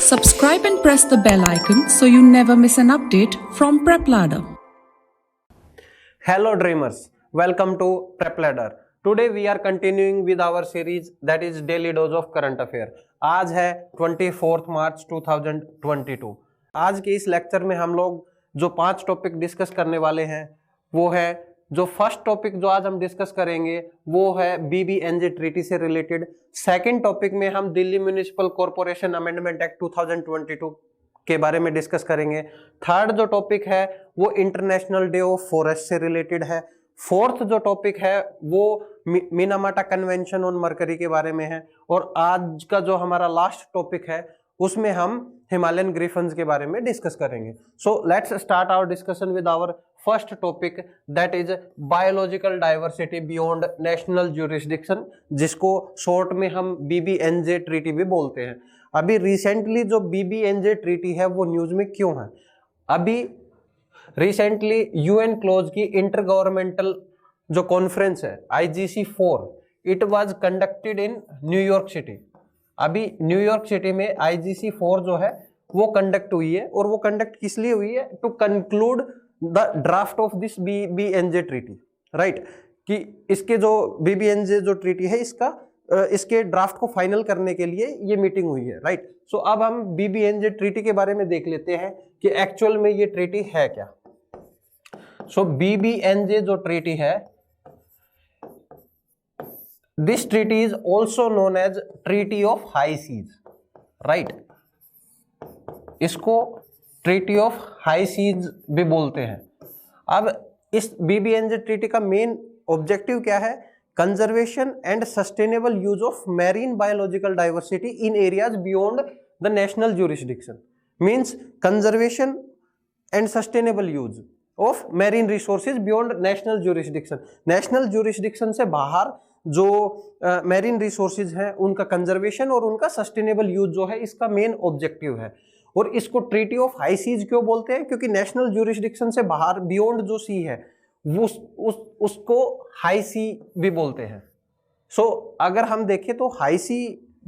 Subscribe and press the bell icon so you never miss an update from Prep Ladder. Hello dreamers, welcome to Prep Ladder. Today we are continuing with our series that is Daily Dose of Current Affair. आज है 24 मार्च 2022. आज के इस lecture में हम लोग जो 5 topic discuss करने वाले हैं वो है, जो फर्स्ट टॉपिक जो आज हम डिस्कस करेंगे वो है बीबीएनजे ट्रीटी से रिलेटेड। सेकंड टॉपिक में हम Delhi municipal corporation amendment act 2022 के बारे में डिस्कस करेंगे। थर्ड जो टॉपिक है वो इंटरनेशनल डे ऑफ फॉरेस्ट से रिलेटेड है। फोर्थ जो टॉपिक है वो मिनामाटा कन्वेंशन ऑन मरकरी के बारे में है। और आज का जो हमारा लास्ट टॉपिक है उसमें हम हिमालयन ग्रिफन्स के बारे में डिस्कस करेंगे। So let's start our discussion with our first topic that is biological diversity beyond national jurisdiction, जिसको शॉर्ट में हम बीबीएनजे ट्रीटी भी बोलते हैं। अभी रिसेंटली जो बीबीएनजे ट्रीटी है वो न्यूज में क्यों है? अभी रिसेंटली यूएन क्लोज की इंटर गवर्नमेंटल जो कॉन्फ्रेंस है IGC4, it was conducted in New York city. अभी न्यूयॉर्क सिटी में IGC4 जो है वो कंडक्ट हुई है, और वो कंडक्ट किस लिए हुई है? To conclude the draft of this BBNJ treaty, right? कि इसके जो बीबीएनजे जो ट्रीटी है इसके ड्राफ्ट को फाइनल करने के लिए ये मीटिंग हुई है, राइट? सो अब हम बीबीएनजे ट्रीटी के बारे में देख लेते हैं कि एक्चुअल में ये ट्रीटी है क्या। सो बीबीएनजे जो ट्रीटी है, this treaty is also known as treaty of high seas, right? इसको ट्रीटी ऑफ हाई सीज भी बोलते हैं। अब इस बीबीएनजे ट्रीटी का मेन ऑब्जेक्टिव क्या है? Conservation and sustainable use of marine biological diversity in areas beyond the national jurisdiction. Means conservation and sustainable use of marine resources beyond national jurisdiction. National jurisdiction से बाहर जो marine resources हैं उनका conservation और उनका sustainable use जो है इसका मेन ऑब्जेक्टिव है। और इसको ट्रीटी ऑफ हाई सीज क्यों बोलते हैं? क्योंकि नेशनल ज्यूरिसडिक्शन से बाहर बियॉन्ड जो सी है वो उसको हाई सी भी बोलते हैं। सो अगर हम देखें तो हाई सी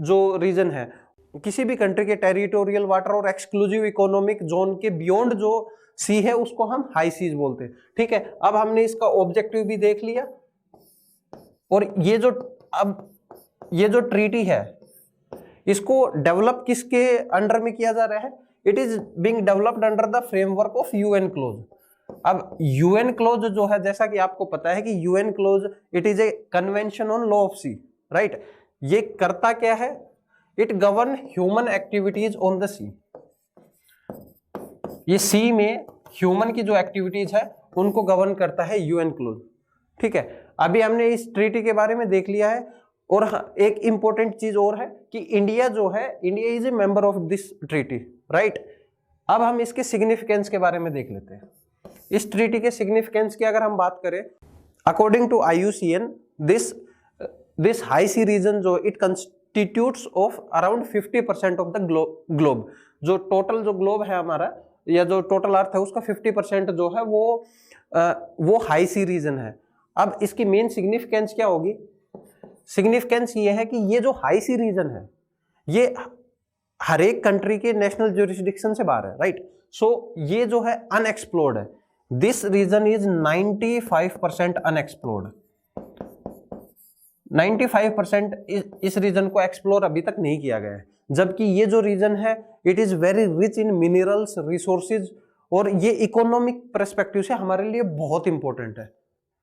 जो रीजन है किसी भी कंट्री के टेरिटोरियल वाटर और एक्सक्लूसिव इकोनॉमिक जोन के बियॉन्ड जो सी है उसको हम हाई सीज बोलते हैं। ठीक है, अब हमने इसका ऑब्जेक्टिव भी देख लिया। और ये जो ट्रीटी है इसको डेवलप किसके अंडर में किया जा रहा है? It is being developed under the framework of UNCLOS. अब यूएन क्लोज जो है, जैसा कि आपको पता है कि UNCLOS it is a convention on law of sea, right? ये करता क्या है? It govern human activities on the sea. ये सी में ह्यूमन की जो एक्टिविटीज है उनको गवर्न करता है यूएन क्लोज। ठीक है, अभी हमने इस ट्रीटी के बारे में देख लिया है। और हाँ, एक इंपॉर्टेंट चीज और है कि इंडिया जो है, India is a member of this treaty, right? अब हम इसके सिग्निफिकेंस के बारे में देख लेते हैं। इस ट्रीटी के सिग्निफिकेंस की अगर हम बात करें, according to IUCN this high sea region जो it constitutes of around 50% of the globe. जो टोटल जो ग्लोब है हमारा, या जो टोटल अर्थ है उसका 50% जो है वो हाई सी रीजन है। अब इसकी मेन सिग्निफिकेंस क्या होगी? सिग्निफिकेंस ये है कि ये जो हाई सी रीजन है ये हर एक कंट्री के नेशनल ज्यूरिसडिक्शन से बाहर है, राइट? सो ये जो है अनएक्सप्लोर्ड है। This reason is 95% unexplored. 95% इस रीजन को एक्सप्लोर अभी तक नहीं किया गया है। जबकि ये जो रीजन है it is very rich in minerals resources, और ये इकोनॉमिक पर्सपेक्टिव से हमारे लिए बहुत इंपॉर्टेंट है,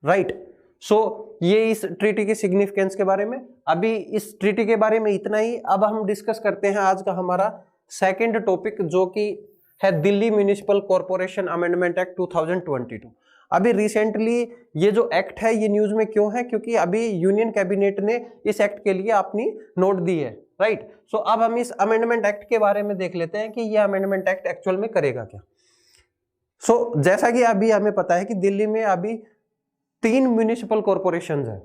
राइट? सो ये इस ट्रीटी के सिग्निफिकेंस के बारे में। अभी इस ट्रीटी के बारे में इतना ही। अब हम डिस्कस करते हैं आज का हमारा सेकंड टॉपिक, जो कि है Delhi municipal corporation amendment act 2022। अभी रिसेंटली ये जो एक्ट है ये न्यूज में क्यों है? क्योंकि अभी यूनियन कैबिनेट ने इस एक्ट के लिए अपनी नोट दी है, राइट? सो अब हम इस अमेंडमेंट एक्ट के बारे में देख लेते हैं कि ये अमेंडमेंट एक्ट एक्चुअल में करेगा क्या। सो जैसा कि अभी हमें पता है कि दिल्ली में अभी 3 म्युनिसिपल कॉर्पोरेशंस हैं,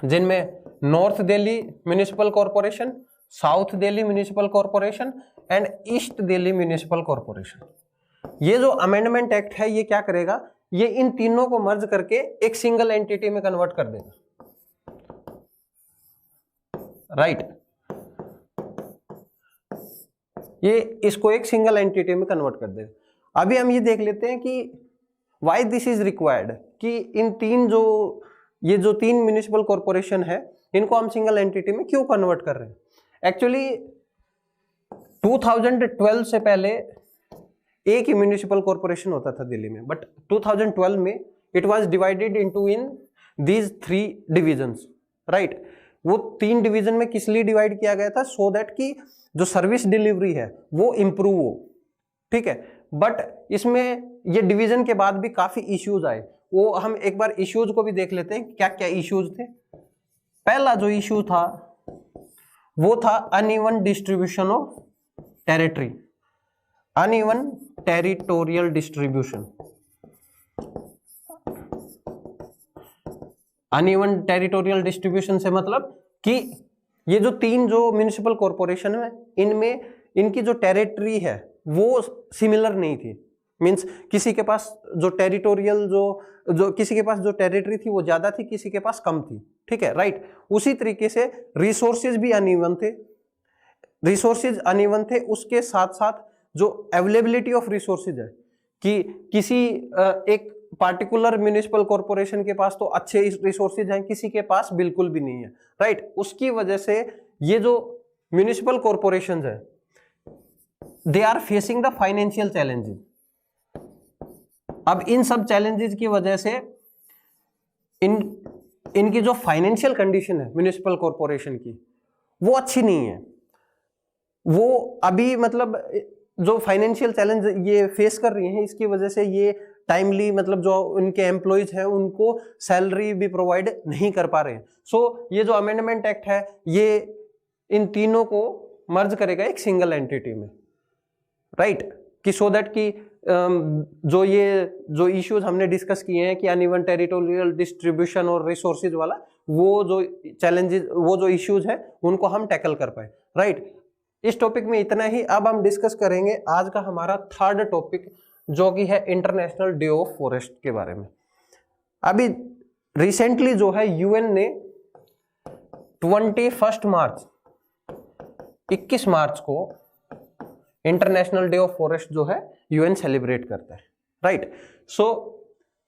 जिनमें north Delhi municipal corporation, south Delhi municipal corporation and east Delhi municipal corporation. ये जो अमेंडमेंट एक्ट है ये क्या करेगा? ये इन तीनों को मर्ज करके एक सिंगल एंटिटी में कन्वर्ट कर देगा, राइट? ये इसको एक सिंगल एंटिटी में कन्वर्ट कर देगा। अभी हम ये देख लेते हैं कि वाई दिस इज रिक्वायर्ड, कि इन ये जो तीन म्युनिसिपल कॉरपोरेशन है इनको हम सिंगल एंटिटी में क्यों कन्वर्ट कर रहे हैं। एक्चुअली 2012 से पहले एक ही म्युनिसिपल कॉरपोरेशन होता था दिल्ली में, बट 2012 में it was divided into in these 3 divisions, right. वो 3 डिवीजन में किस लिए डिवाइड किया गया था, सो दैट कि जो सर्विस डिलीवरी है वो इंप्रूव हो, ठीक है। बट इसमें ये डिवीजन के बाद भी काफी इश्यूज आए, वो हम एक बार इश्यूज को भी देख लेते हैं क्या क्या इश्यूज थे। पहला जो इश्यू था वो था uneven distribution of territory, uneven territorial distribution. Uneven territorial distribution से मतलब कि ये जो 3 जो म्युनिसिपल कॉरपोरेशन है इनमें इनकी जो टेरिटरी है वो सिमिलर नहीं थी। मींस किसी के पास जो टेरिटोरियल जो किसी के पास जो टेरिटरी थी वो ज्यादा थी, किसी के पास कम थी, ठीक है, राइट। उसी तरीके से रिसोर्सेज भी अनइवन थे, उसके साथ साथ जो अवेलेबिलिटी ऑफ रिसोर्सेज है कि किसी एक पार्टिकुलर म्युनिसिपल कॉरपोरेशन के पास तो अच्छे रिसोर्सेज हैं, किसी के पास बिल्कुल भी नहीं है, राइट। उसकी वजह से ये जो म्युनिसिपल कॉरपोरेशंस है they are facing the financial challenges. अब इन सब चैलेंजेस की वजह से इनकी जो फाइनेंशियल कंडीशन है म्युनिसिपल कॉरपोरेशन की वो अच्छी नहीं है। वो अभी मतलब जो फाइनेंशियल चैलेंज ये फेस कर रही हैं इसकी वजह से ये टाइमली मतलब जो उनके एम्प्लॉइज हैं उनको सैलरी भी प्रोवाइड नहीं कर पा रहे हैं। सो ये जो अमेंडमेंट एक्ट है ये इन तीनों को मर्ज करेगा एक सिंगल एंटिटी में, राइट, कि सो दैट कि जो इश्यूज हमने डिस्कस किए हैं कि अनइवन टेरिटोरियल डिस्ट्रीब्यूशन और रिसोर्सेज वाला, वो जो चैलेंजेस वो जो इश्यूज हैं उनको हम टैकल कर पाए, राइट। इस टॉपिक में इतना ही। अब हम डिस्कस करेंगे आज का हमारा 3rd टॉपिक जो कि है इंटरनेशनल डे ऑफ फॉरेस्ट के बारे में। अभी रिसेंटली जो है यूएन ने 21 मार्च 21 मार्च को इंटरनेशनल डे ऑफ फॉरेस्ट जो है यूएन सेलिब्रेट करता है, right. So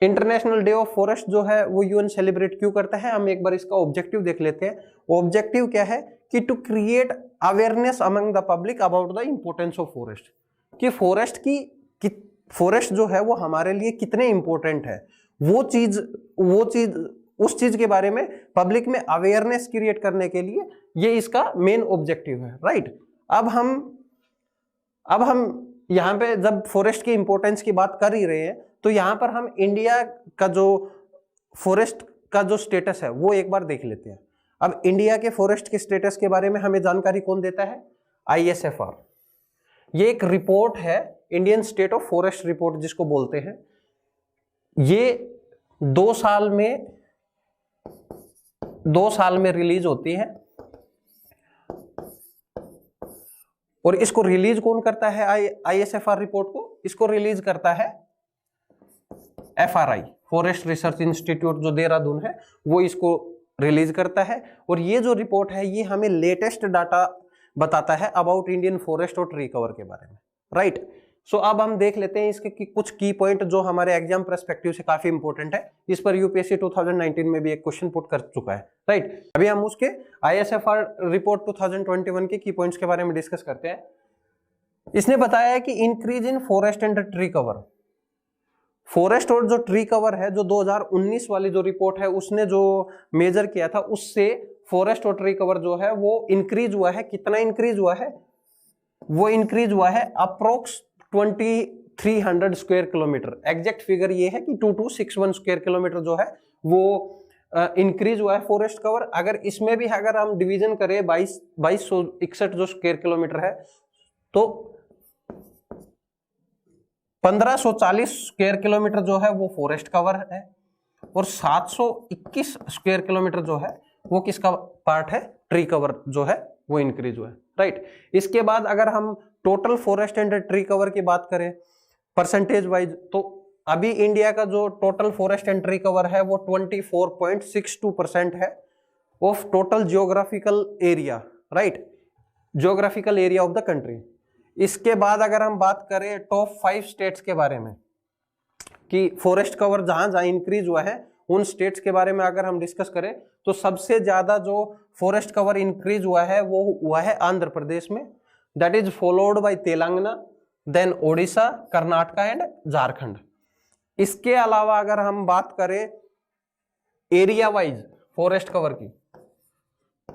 international day of forest जो है वो यूएन सेलिब्रेट क्यों करता है, हम एक बार इसका ऑब्जेक्टिव देख लेते हैं। ऑब्जेक्टिव क्या है कि to create awareness among the public about the importance of forest, कि फॉरेस्ट जो है वो हमारे लिए कितने इंपॉर्टेंट है, वो चीज उस चीज के बारे में पब्लिक में अवेयरनेस क्रिएट करने के लिए ये इसका मेन ऑब्जेक्टिव है, राइट। अब हम यहाँ पे जब फॉरेस्ट की इंपॉर्टेंस की बात कर ही रहे हैं तो यहाँ पर हम इंडिया का जो फॉरेस्ट का जो स्टेटस है वो एक बार देख लेते हैं। अब इंडिया के फॉरेस्ट के स्टेटस के बारे में हमें जानकारी कौन देता है, ISFR। ये एक रिपोर्ट है, Indian state of forest report जिसको बोलते हैं। ये 2 साल में रिलीज होती है और इसको रिलीज कौन करता है, ISFR रिपोर्ट को इसको रिलीज करता है FRI, फॉरेस्ट रिसर्च इंस्टीट्यूट जो देहरादून है वो इसको रिलीज करता है। और ये जो रिपोर्ट है ये हमें लेटेस्ट डाटा बताता है अबाउट इंडियन फॉरेस्ट और ट्री कवर के बारे में, राइट। सो अब हम देख लेते हैं इसके कुछ की पॉइंट जो हमारे एग्जाम पर्सपेक्टिव से काफी इंपॉर्टेंट है। इस पर यूपीएससी 2019 में भी एक क्वेश्चन पुट कर चुका है, राइट। अभी हम उसके ISFR रिपोर्ट 2021 के की पॉइंट्स के बारे में डिस्कस करते हैं। इसने बताया है कि increase in forest and tree cover, forest और जो ट्री कवर है जो 2019 वाली जो रिपोर्ट है उसने जो मेजर किया था उससे फॉरेस्ट और ट्री कवर जो है वो इंक्रीज हुआ है। कितना इंक्रीज हुआ है, वो इंक्रीज हुआ है approx 2300 square kilometre. Exact figure ये है कि 2261 स्क्वायर किलोमीटर जो है वो इंक्रीज हुआ है फॉरेस्ट कवर। अगर इसमें भी अगर हम डिवीजन करें 2261 जो स्क्वायर किलोमीटर है तो 1540 स्क्वायर किलोमीटर जो है वो फॉरेस्ट कवर है और 721 स्क्वायर किलोमीटर जो है वो किसका पार्ट है, ट्री कवर जो है वो इंक्रीज हुआ है, राइट। इसके बाद अगर हम total forest and tree cover की बात करें परसेंटेज वाइज तो अभी इंडिया का जो total forest and tree cover है वो 24.62% है of total geographical area, right, geographical area of the country. इसके बाद अगर हम बात करें टॉप 5 स्टेट्स के बारे में कि फॉरेस्ट कवर जहां जहां इंक्रीज हुआ है उन स्टेट्स के बारे में अगर हम डिस्कस करें तो सबसे ज्यादा जो फॉरेस्ट कवर इंक्रीज हुआ है वो हुआ है आंध्र प्रदेश में, that is followed by Telangana, then Odisha, Karnataka and Jharkhand. इसके अलावा अगर हम बात करें एरिया वाइज फॉरेस्ट कवर की,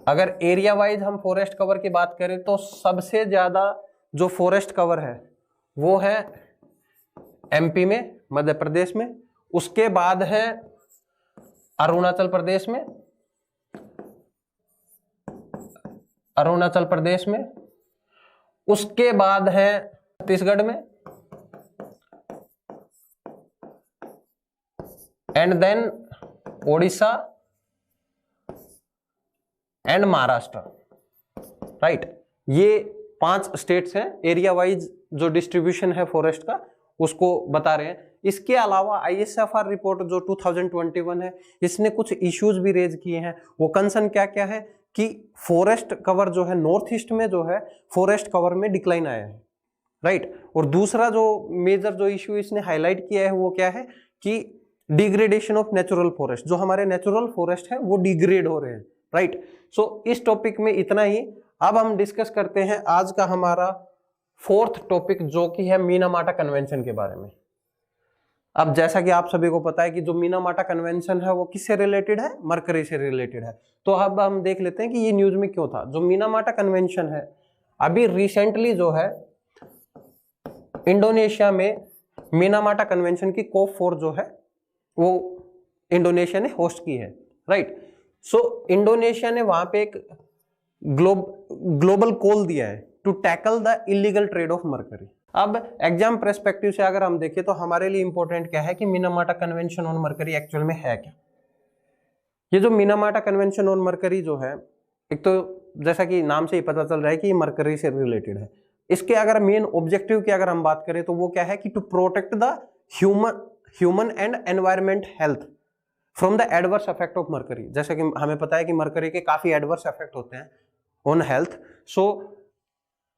अगर एरिया वाइज हम फॉरेस्ट कवर की बात करें तो सबसे ज्यादा जो फॉरेस्ट कवर है वो है एमपी में, मध्य प्रदेश में, उसके बाद है अरुणाचल प्रदेश में, उसके बाद है छत्तीसगढ़ में, and then Odisha and Maharashtra, right. ये 5 स्टेट्स हैं एरिया वाइज जो डिस्ट्रीब्यूशन है फॉरेस्ट का उसको बता रहे हैं। इसके अलावा ISFR रिपोर्ट जो 2021 है इसने कुछ इश्यूज भी रेज किए हैं। वो कंसर्न क्या क्या है कि फॉरेस्ट कवर जो है नॉर्थ ईस्ट में जो है फॉरेस्ट कवर में डिक्लाइन आया है, राइट। और दूसरा जो मेजर जो इश्यू इसने हाईलाइट किया है वो क्या है कि डिग्रेडेशन ऑफ नेचुरल फॉरेस्ट, जो हमारे नेचुरल फॉरेस्ट है वो डिग्रेड हो रहे हैं, राइट। सो इस टॉपिक में इतना ही। अब हम डिस्कस करते हैं आज का हमारा 4th टॉपिक जो कि है मीनामाटा कन्वेंशन के बारे में। अब जैसा कि आप सभी को पता है कि जो मीनामाटा कन्वेंशन है वो किससे रिलेटेड है, मरकरी से रिलेटेड है। तो अब हम देख लेते हैं कि ये न्यूज में क्यों था। जो मीनामाटा कन्वेंशन है अभी रिसेंटली जो है इंडोनेशिया में मीनामाटा कन्वेंशन की COP4 जो है वो इंडोनेशिया ने होस्ट की है, राइट। सो इंडोनेशिया ने वहां पे एक ग्लोबल कॉल दिया है to tackle the illegal trade of mercury. अब एग्जाम पर्सपेक्टिव से अगर हम देखें तो हमारे लिए इंपॉर्टेंट क्या है कि Minamata convention on mercury actual में है क्या। ये जो मीनामाटा कन्वेंशन ऑन मरकरी जो है, एक तो जैसा कि नाम से ही पता चल रहा है कि ये मरकरी से रिलेटेड है। इसके अगर मेन ऑब्जेक्टिव की अगर हम बात करें तो वो क्या है कि to protect the human and environment health from the adverse effect of mercury. जैसे कि हमें पता है कि मरकरी के काफी एडवर्स इफेक्ट होते हैं ऑन हेल्थ। सो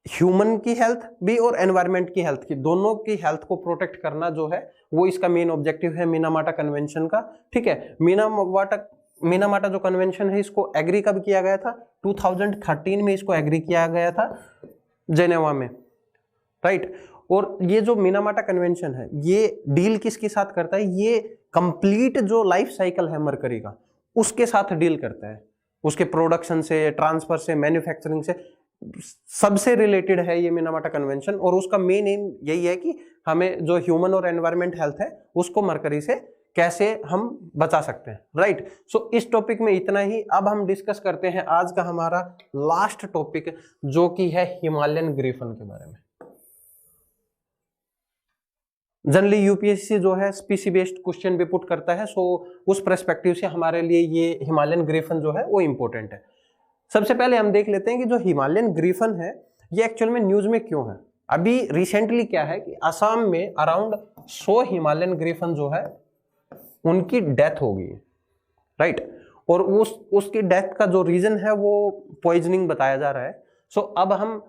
ह्यूमन की हेल्थ भी और एनवायरमेंट की हेल्थ की, दोनों की हेल्थ को प्रोटेक्ट करना जो है वो इसका मेन ऑब्जेक्टिव है मीनामाटा कन्वेंशन का, ठीक है। मीनामाटा जो कन्वेंशन है इसको एग्री कब किया गया था, 2013 में इसको एग्री किया गया था जेनेवा में, राइट। और ये जो मीनामाटा कन्वेंशन है ये डील किसके साथ करता है, ये कंप्लीट जो लाइफ साइकिल है मरकरी का उसके साथ डील करता है, उसके प्रोडक्शन से, ट्रांसफर से, मैन्युफैक्चरिंग से, सबसे रिलेटेड है ये मीनामाटा कन्वेंशन। और उसका मेन एम यही है कि हमें जो ह्यूमन और एनवायरमेंट हेल्थ है उसको मरकरी से कैसे हम बचा सकते हैं, राइट। सो इस टॉपिक में इतना ही। अब हम डिस्कस करते हैं आज का हमारा लास्ट टॉपिक जो कि है हिमालयन ग्रिफन के बारे में। जनरली यूपीएससी जो है स्पीसी बेस्ड क्वेश्चन भी पुट करता है, सो उस पर्सपेक्टिव से हमारे लिए ये हिमालयन ग्रिफन जो है वो इंपॉर्टेंट है। सबसे पहले हम देख लेते हैं कि जो हिमालयन ग्रिफन है ये एक्चुअल में न्यूज में क्यों है। अभी रिसेंटली क्या है कि असम में अराउंड 100 हिमालयन ग्रिफन जो है उनकी डेथ हो गई है, राइट। और उसकी डेथ का जो रीजन है वो पॉइजनिंग बताया जा रहा है। सो अब हम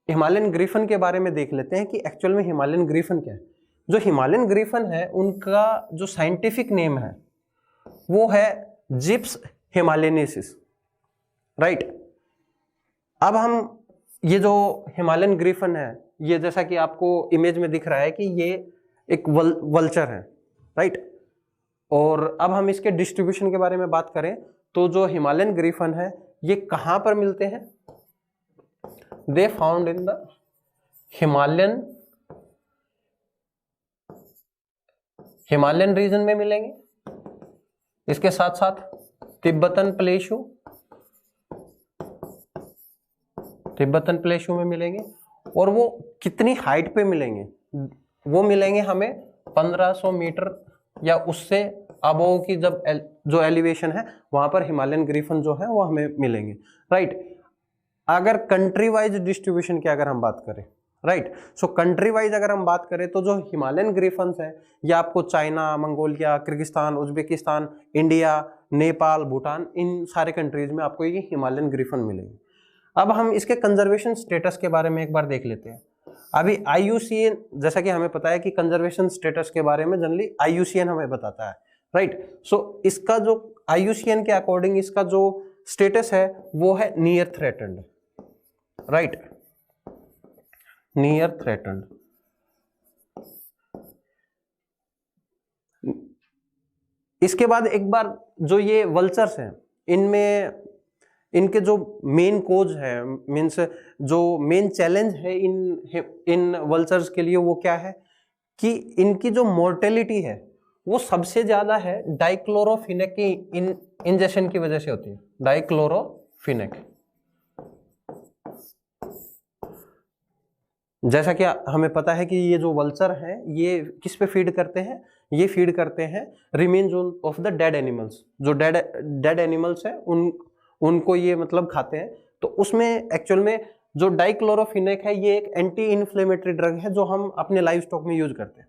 हिमालयन ग्रिफन के बारे में देख लेते हैं कि एक्चुअल में हिमालयन ग्रिफन क्या है। जो हिमालयन ग्रिफन है उनका जो साइंटिफिक नेम है वो है जिप्स हिमालयनेसिस, राइट। अब हम ये जो हिमालयन ग्रिफन है ये जैसा कि आपको इमेज में दिख रहा है कि ये एक वल्चर है, राइट। और अब हम इसके डिस्ट्रीब्यूशन के बारे में बात करें तो जो हिमालयन ग्रिफन है ये कहां पर मिलते हैं, they found in the Himalayan region में मिलेंगे, इसके साथ साथ तिब्बतन प्लेशू में मिलेंगे। और वो कितनी हाइट पे मिलेंगे, वो मिलेंगे हमें 1500 मीटर या उससे अबोव की जो एलिवेशन है वहां पर हिमालयन ग्रिफन जो है वो हमें मिलेंगे, राइट। अगर कंट्री वाइज डिस्ट्रीब्यूशन की अगर हम बात करें, राइट, सो कंट्री वाइज अगर हम बात करें तो जो हिमालयन ग्रिफन्स है ये आपको China, Mongolia, Kyrgyzstan, Uzbekistan, India, Nepal, Bhutan, इन सारे कंट्रीज में आपको ये हिमालयन ग्रिफन मिलेंगे। अब हम इसके कंजर्वेशन स्टेटस के बारे में एक बार देख लेते हैं। अभी IUCN, जैसा कि हमें पता है कि कंजर्वेशन स्टेटस के बारे में जनरली IUCN हमें बताता है, राइट। सो इसका जो IUCN के अकॉर्डिंग इसका जो स्टेटस है वो है near threatened, right, near threatened. इसके बाद एक बार जो ये वल्चर्स हैं, इनमें इनके जो मेन कोज है, मीन्स जो मेन चैलेंज है इन वल्चर्स के लिए, वो क्या है कि इनकी जो मोर्टेलिटी है वो सबसे ज्यादा है डाइक्लोरोफिनेक की इंजेक्शन की वजह से होती है, डाइक्लोरोफिनेक। जैसा कि हमें पता है कि ये जो वल्चर हैं ये किस पे फीड करते हैं, ये फीड करते हैं remains of the dead animals. जो डेड एनिमल्स हैं उनको ये मतलब खाते हैं। तो उसमें एक्चुअल में जो डाइक्लोरोफिनेक है ये एक एंटी इन्फ्लेमेटरी ड्रग है जो हम अपने लाइव स्टॉक में यूज करते हैं।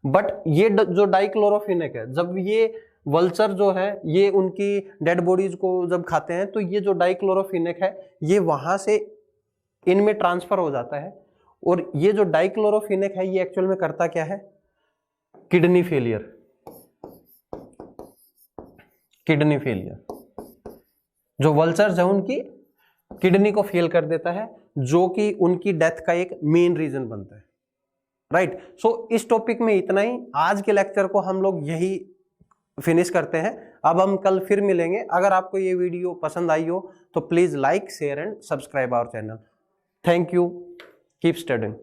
बट ये जो डाइक्लोरोफिनेक है, जब ये वल्चर जो है ये उनकी डेड बॉडीज को जब खाते हैं तो ये जो डाइक्लोरोफिनेक है ये वहां से इनमें ट्रांसफर हो जाता है। और ये जो डाइक्लोरोफिनेक है ये एक्चुअल में करता क्या है, किडनी फेलियर, किडनी फेलियर। जो वल्चर्स है उनकी किडनी को फेल कर देता है, जो कि उनकी डेथ का एक मेन रीजन बनता है, राइट। सो इस टॉपिक में इतना ही। आज के लेक्चर को हम लोग यही फिनिश करते हैं। अब हम कल फिर मिलेंगे। अगर आपको ये वीडियो पसंद आई हो तो please like, share and subscribe our channel. Thank you, keep studying.